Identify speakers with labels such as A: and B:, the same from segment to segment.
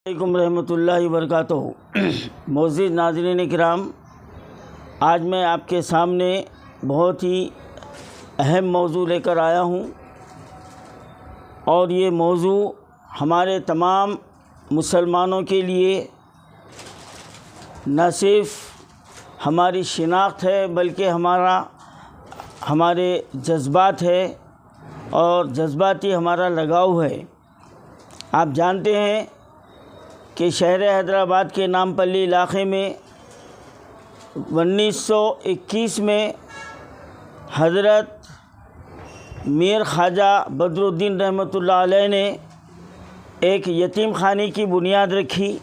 A: علیکم رحمۃ اللہ وبرکاتہ۔ معزز ناظرین کرام، آج میں آپ کے سامنے بہت ہی اہم موضوع لے کر آیا ہوں، اور یہ موضوع ہمارے تمام مسلمانوں کے لیے نہ صرف ہماری شناخت ہے بلکہ ہمارے جذبات ہے اور جذباتی ہمارا لگاؤ ہے۔ آپ جانتے ہیں کہ شہر حیدرآباد کے نامپلی علاقے میں 1921 میں حضرت میر خواجہ بدر الدین رحمۃ اللہ علیہ نے ایک یتیم خانے کی بنیاد رکھی،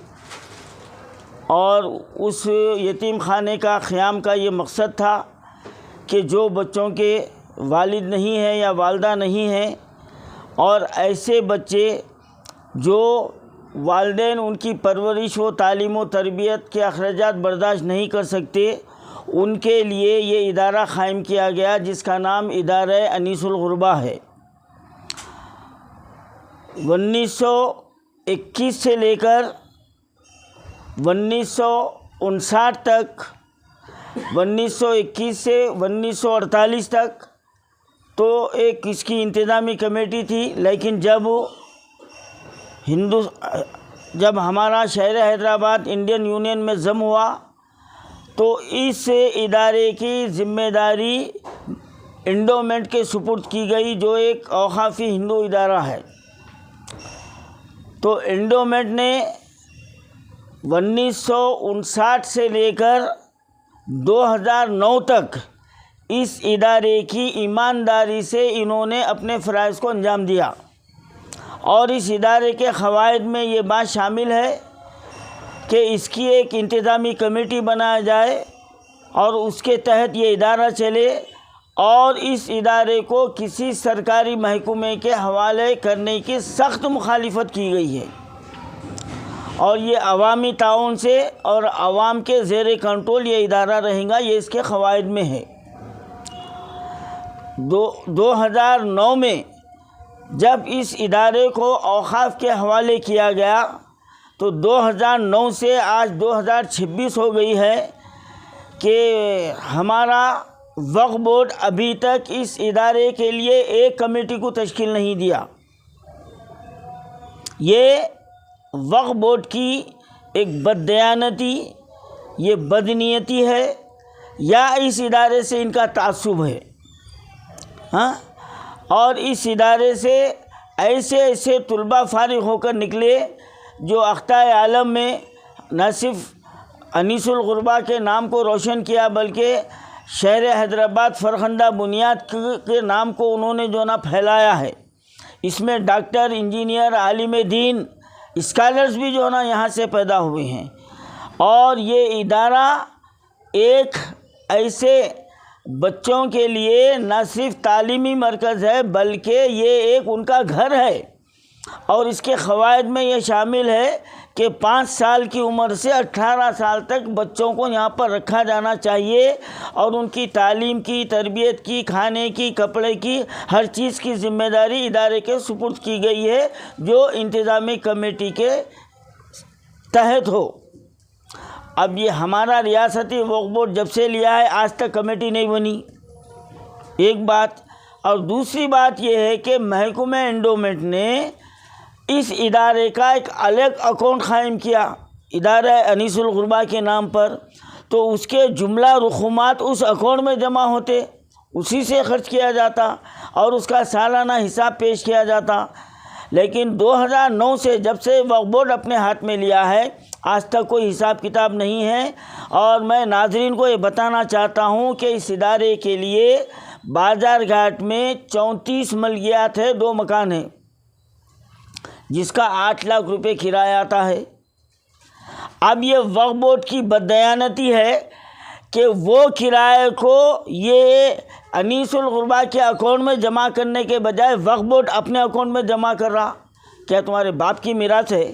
A: اور اس یتیم خانے کا قیام کا یہ مقصد تھا کہ جو بچوں کے والد نہیں ہیں یا والدہ نہیں ہیں، اور ایسے بچے جو والدین ان کی پرورش و تعلیم و تربیت کے اخراجات برداشت نہیں کر سکتے، ان کے لیے یہ ادارہ قائم کیا گیا جس کا نام ادارہ انیس الغربا ہے۔ 1921 سے لے کر 1959 تک، 1921 سے 1948 تک تو ایک اس کی انتظامی کمیٹی تھی، لیکن جب ہمارا شہر حیدرآباد انڈین یونین میں ضم ہوا تو اس ادارے کی ذمہ داری انڈومنٹ کے سپرد کی گئی، جو ایک اوقافی ہندو ادارہ ہے۔ تو انڈومنٹ نے 1959 سے لے کر 2009 تک اس ادارے کی ایمانداری سے انہوں نے اپنے فرائض کو انجام دیا، اور اس ادارے کے قواعد میں یہ بات شامل ہے کہ اس کی ایک انتظامی کمیٹی بنایا جائے اور اس کے تحت یہ ادارہ چلے، اور اس ادارے کو کسی سرکاری محکمے کے حوالے کرنے کی سخت مخالفت کی گئی ہے، اور یہ عوامی تعاون سے اور عوام کے زیر کنٹرول یہ ادارہ رہے گا، یہ اس کے قواعد میں ہے۔ 2009 میں جب اس ادارے کو اوقاف کے حوالے کیا گیا تو 2009 سے آج 2026 ہو گئی ہے کہ ہمارا وقف بورڈ ابھی تک اس ادارے کے لیے ایک کمیٹی کو تشکیل نہیں دیا۔ یہ وقف بورڈ کی ایک بددیانتی، یہ بدنیتی ہے، یا اس ادارے سے ان کا تعصب ہے، اور اس ادارے سے ایسے طلباء فارغ ہو کر نکلے جو اقطاع عالم میں نہ صرف انیس الغربا کے نام کو روشن کیا بلکہ شہر حیدرآباد فرخندہ بنیاد کے نام کو انہوں نے جو پھیلایا ہے۔ اس میں ڈاکٹر، انجینئر، عالم دین، اسکالرز بھی یہاں سے پیدا ہوئے ہیں، اور یہ ادارہ ایک ایسے بچوں کے لیے نہ صرف تعلیمی مرکز ہے بلکہ یہ ایک ان کا گھر ہے، اور اس کے قواعد میں یہ شامل ہے کہ 5 سال کی عمر سے 18 سال تک بچوں کو یہاں پر رکھا جانا چاہیے، اور ان کی تعلیم کی، تربیت کی، کھانے کی، کپڑے کی، ہر چیز کی ذمہ داری ادارے کے سپرد کی گئی ہے جو انتظامی کمیٹی کے تحت ہو۔ اب یہ ہمارا ریاستی وقف بورڈ جب سے لیا ہے آج تک کمیٹی نہیں بنی، ایک بات، اور دوسری بات یہ ہے کہ محکمہ انڈومنٹ نے اس ادارے کا ایک الگ اکاؤنٹ قائم کیا ادارہ انیس الغربا کے نام پر، تو اس کے جملہ رقومات اس اکاؤنٹ میں جمع ہوتے، اسی سے خرچ کیا جاتا اور اس کا سالانہ حساب پیش کیا جاتا۔ لیکن 2009 سے جب سے وقف بورڈ اپنے ہاتھ میں لیا ہے آج تک کوئی حساب کتاب نہیں ہے، اور میں ناظرین کو یہ بتانا چاہتا ہوں کہ اس ادارے کے لیے بازار گھاٹ میں 34 ملکیات ہے، 2 مکان ہیں، جس کا 8 لاکھ روپے کرایہ آتا ہے۔ اب یہ وقف بورڈ کی بددیانتی ہے کہ وہ کرائے کو یہ انیس الغربا کے اکاؤنٹ میں جمع کرنے کے بجائے وقف بورڈ اپنے اکاؤنٹ میں جمع کر رہا۔ کیا تمہارے باپ کی میراث ہے؟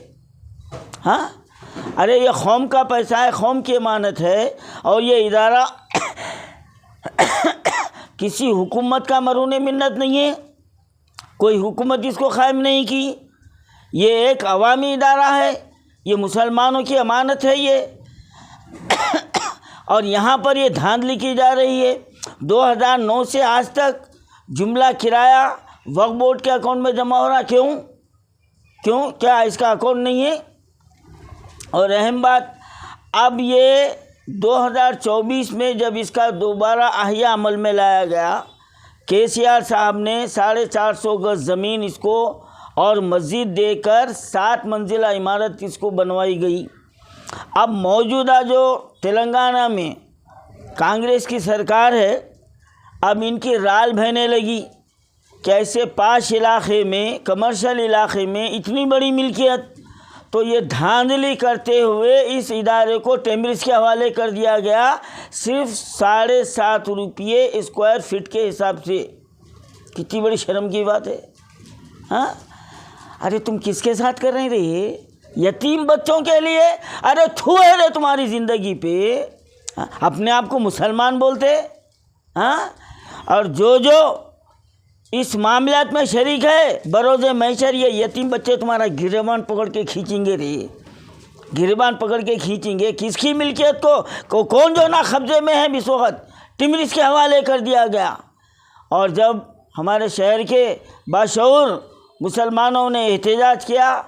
A: ارے یہ قوم کا پیسہ ہے، قوم کی امانت ہے، اور یہ ادارہ کسی حکومت کا مرہون منت نہیں ہے، کوئی حکومت اس کو قائم نہیں کی، یہ ایک عوامی ادارہ ہے یہ مسلمانوں کی امانت ہے یہ، اور یہاں پر یہ دھاندلی کی جا رہی ہے۔ 2009 سے آج تک جملہ کرایہ وقف بورڈ کے اکاؤنٹ میں جمع ہو رہا، کیوں کیا اس کا اکاؤنٹ نہیں ہے؟ اور اہم بات، اب یہ 2024 میں جب اس کا دوبارہ احیاء عمل میں لایا گیا، KCR صاحب نے 450 گز زمین اس کو اور مسجد دے کر 7 منزلہ عمارت اس کو بنوائی گئی۔ اب موجودہ جو تلنگانہ میں کانگریس کی سرکار ہے، اب ان کی رال بہنے لگی کہ ایسے پاش علاقے میں، کمرشل علاقے میں اتنی بڑی ملکیت، تو یہ دھاندلی کرتے ہوئے اس ادارے کو ٹیمرس کے حوالے کر دیا گیا، صرف 7.5 روپئے اسکوائر فٹ کے حساب سے۔ کتنی بڑی شرم کی بات ہے، ہاں؟ ارے تم کس کے ساتھ کر رہے ہیں؟ یتیم بچوں کے لیے؟ ارے تھو ہے رے تمہاری زندگی پہ، اپنے آپ کو مسلمان بولتے، ہاں؟ اور جو اس معاملات میں شریک ہے بروز محشر، یہ یتیم بچے تمہارا گریبان پکڑ کے کھینچیں گے رے، گریبان پکڑ کے کھینچیں گے۔ کس کی ملکیت کو کون جو نا قبضے میں ہے اس وقت؟ ٹیمرس کے حوالے کر دیا گیا۔ اور جب ہمارے شہر کے باشعور مسلمانوں نے احتجاج کیا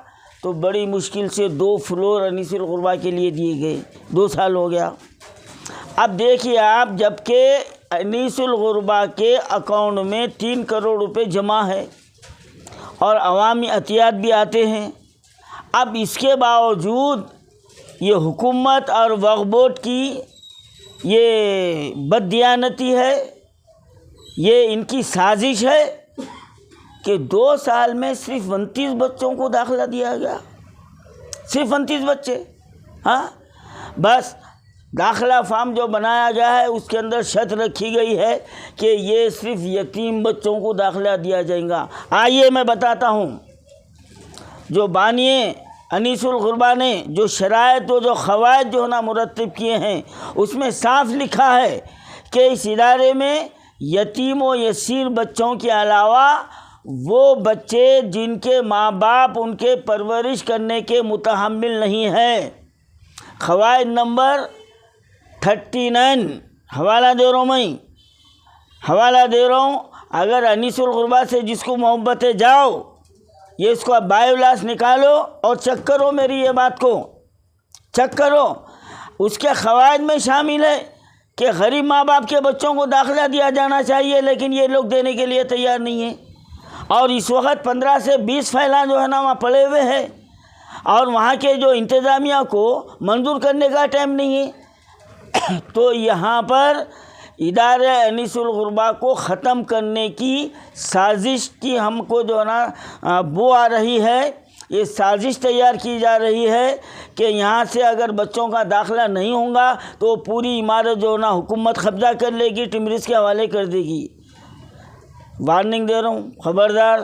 A: تو بڑی مشکل سے 2 فلور انیس الغربا کے لیے دیے گئے، 2 سال ہو گیا۔ اب دیکھیے آپ، جب کہ انیس الغربا کے اکاؤنٹ میں 3 کروڑ روپے جمع ہے اور عوامی عطیات بھی آتے ہیں، اب اس کے باوجود یہ حکومت اور وقف بورڈ کی یہ بددیانتی ہے، یہ ان کی سازش ہے کہ 2 سال میں صرف 29 بچوں کو داخلہ دیا گیا، صرف 29 بچے، ہاں؟ بس داخلہ فارم جو بنایا گیا ہے اس کے اندر شرط رکھی گئی ہے کہ یہ صرف یتیم بچوں کو داخلہ دیا جائے گا۔ آئیے میں بتاتا ہوں، جو بانی انیس الغربا نے جو شرائط و جو قواعد جو نا مرتب کیے ہیں، اس میں صاف لکھا ہے کہ اس ادارے میں یتیم و یسیر بچوں کے علاوہ وہ بچے جن کے ماں باپ ان کے پرورش کرنے کے متحمل نہیں ہیں۔ قواعد نمبر 39 حوالہ دے رہا ہوں، میں حوالہ دے رہا ہوں۔ اگر انیس الغربا سے جس کو محبت ہے جاؤ، یہ اس کو بایولاس نکالو اور چیک کرو، میری یہ بات کو چیک کرو۔ اس کے قواعد میں شامل ہے کہ غریب ماں باپ کے بچوں کو داخلہ دیا جانا چاہیے، لیکن یہ لوگ دینے کے لیے تیار نہیں ہیں۔ اور اس وقت 15 سے 20 فائلاں جو ہے نا وہاں پڑے ہوئے ہیں، اور وہاں کے جو انتظامیہ کو منظور کرنے کا ٹائم نہیں ہے۔ تو یہاں پر ادارہ انیس الغربا کو ختم کرنے کی سازش کی ہم کو جو ہے نا بو آ رہی ہے، یہ سازش تیار کی جا رہی ہے کہ یہاں سے اگر بچوں کا داخلہ نہیں ہوگا تو پوری عمارت جو ہے نا حکومت قبضہ کر لے گی، ٹیمرس کے حوالے کر دے گی۔ وارننگ دے رہا ہوں، خبردار۔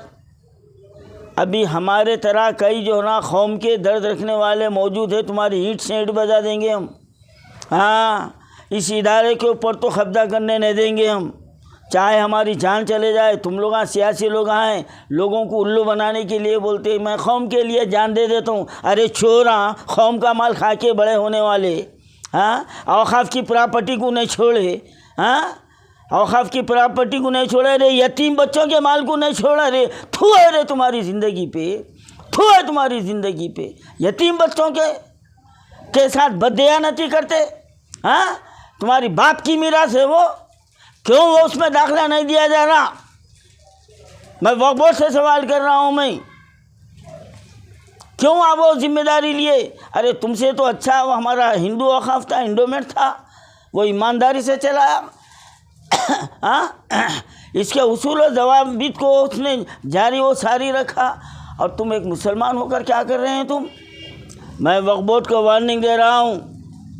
A: ابھی ہمارے طرح کئی جو ہے نا قوم کے درد رکھنے والے موجود ہیں، تمہاری اینٹ سے اینٹ بجا دیں گے ہم، ہاں؟ اس ادارے کے اوپر تو قبضہ کرنے نہیں دیں گے ہم، چاہے ہماری جان چلے جائے۔ تم لوگ سیاسی لوگ ہیں، لوگوں کو الو بنانے کے لیے بولتے ہیں میں قوم کے لیے جان دے دیتا ہوں۔ ارے چھوڑا، قوم کا مال کھا کے بڑے ہونے والے، ہاں؟ اوقاف کی پراپرٹی کو نہیں چھوڑے، ہاں؟ اوقاف کی پراپرٹی کو نہیں چھوڑے رے، یتیم بچوں کے مال کو نہیں چھوڑا رے۔ تھو ہے رے تمہاری زندگی پہ، تھو ہے تمہاری زندگی پہ۔ یتیم بچوں کے ساتھ بددیانتی کرتے، ہاں؟ تمہاری باپ کی میراث ہے وہ، کیوں وہ اس میں داخلہ نہیں دیا جا رہا؟ میں وقف بورڈ سے سوال کر رہا ہوں، میں کیوں آپ وہ ذمہ داری لیے؟ ارے تم سے تو اچھا وہ ہمارا ہندو اوقاف تھا، انڈومنٹ تھا، وہ ایمانداری سے چلایا، ہاں؟ اس کے اصول و ضوابط کو اس نے جاری و ساری رکھا، اور تم ایک مسلمان ہو کر کیا کر رہے ہیں تم؟ میں وقف بورڈ کو وارننگ دے رہا ہوں،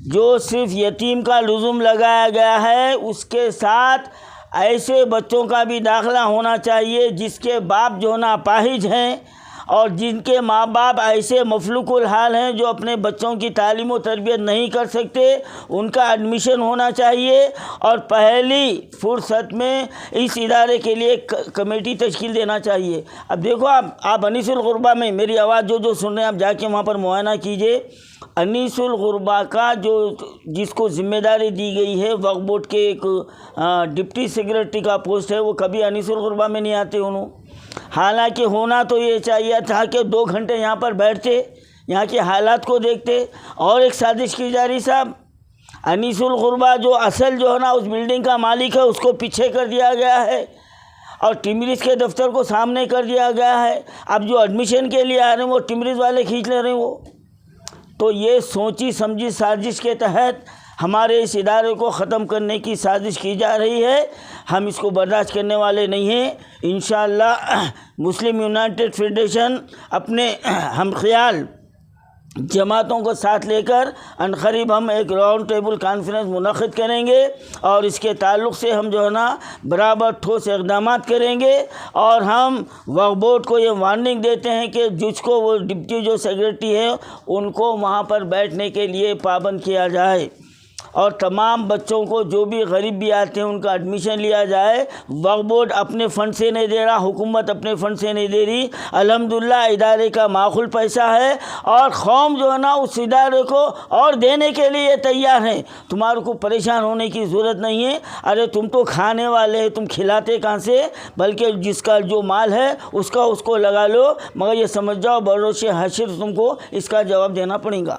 A: جو صرف یتیم کا لزوم لگایا گیا ہے، اس کے ساتھ ایسے بچوں کا بھی داخلہ ہونا چاہیے جس کے باپ جو نا اپاہج ہیں اور جن کے ماں باپ ایسے مفلوق الحال ہیں جو اپنے بچوں کی تعلیم و تربیت نہیں کر سکتے، ان کا ایڈمیشن ہونا چاہیے، اور پہلی فرصت میں اس ادارے کے لیے کمیٹی تشکیل دینا چاہیے۔ اب دیکھو آپ انیس الغربا میں میری آواز جو سن رہے ہیں، آپ جا کے وہاں پر معائنہ کیجئے۔ انیس الغربا کا جس کو ذمہ داری دی گئی ہے وقف بورڈ کے ایک ڈپٹی سیکرٹری کا پوسٹ ہے، وہ کبھی انیس الغربا میں نہیں آتے انہوں۔ حالانکہ ہونا تو یہ چاہیے تھا کہ 2 گھنٹے یہاں پر بیٹھتے، یہاں کے حالات کو دیکھتے۔ اور ایک سازش کی جا رہی صاحب، انیس الغربا جو اصل جو ہے نا اس بلڈنگ کا مالک ہے، اس کو پیچھے کر دیا گیا ہے اور ٹمریز کے دفتر کو سامنے کر دیا گیا ہے۔ اب جو ایڈمیشن کے لیے آ رہے ہیں وہ ٹمریز والے کھینچ لے رہے ہیں وہ۔ تو یہ سوچی سمجھی سازش کے تحت ہمارے اس ادارے کو ختم کرنے کی سازش کی جا رہی ہے۔ ہم اس کو برداشت کرنے والے نہیں ہیں۔ انشاءاللہ مسلم یونائٹڈ فیڈریشن اپنے ہم خیال جماعتوں کو ساتھ لے کر عنقریب ہم ایک راؤنڈ ٹیبل کانفرنس منعقد کریں گے، اور اس کے تعلق سے ہم جو ہے نا برابر ٹھوس اقدامات کریں گے، اور ہم وقف بورڈ کو یہ وارننگ دیتے ہیں کہ جس کو وہ ڈپٹی جو سیکرٹری ہے ان کو وہاں پر بیٹھنے کے لیے پابند کیا جائے، اور تمام بچوں کو جو بھی غریب بھی آتے ہیں ان کا ایڈمیشن لیا جائے۔ وقف بورڈ اپنے فنڈ سے نہیں دے رہا، حکومت اپنے فنڈ سے نہیں دے رہی، الحمدللہ ادارے کا معقول پیسہ ہے، اور قوم جو ہے نا اس ادارے کو اور دینے کے لیے تیار ہے۔ تمہارے کو پریشان ہونے کی ضرورت نہیں ہے۔ ارے تم تو کھانے والے ہیں، تم کھلاتے کہاں سے؟ بلکہ جس کا جو مال ہے اس کو لگا لو، مگر یہ سمجھ جاؤ بروز حشر تم کو اس کا جواب دینا پڑے گا۔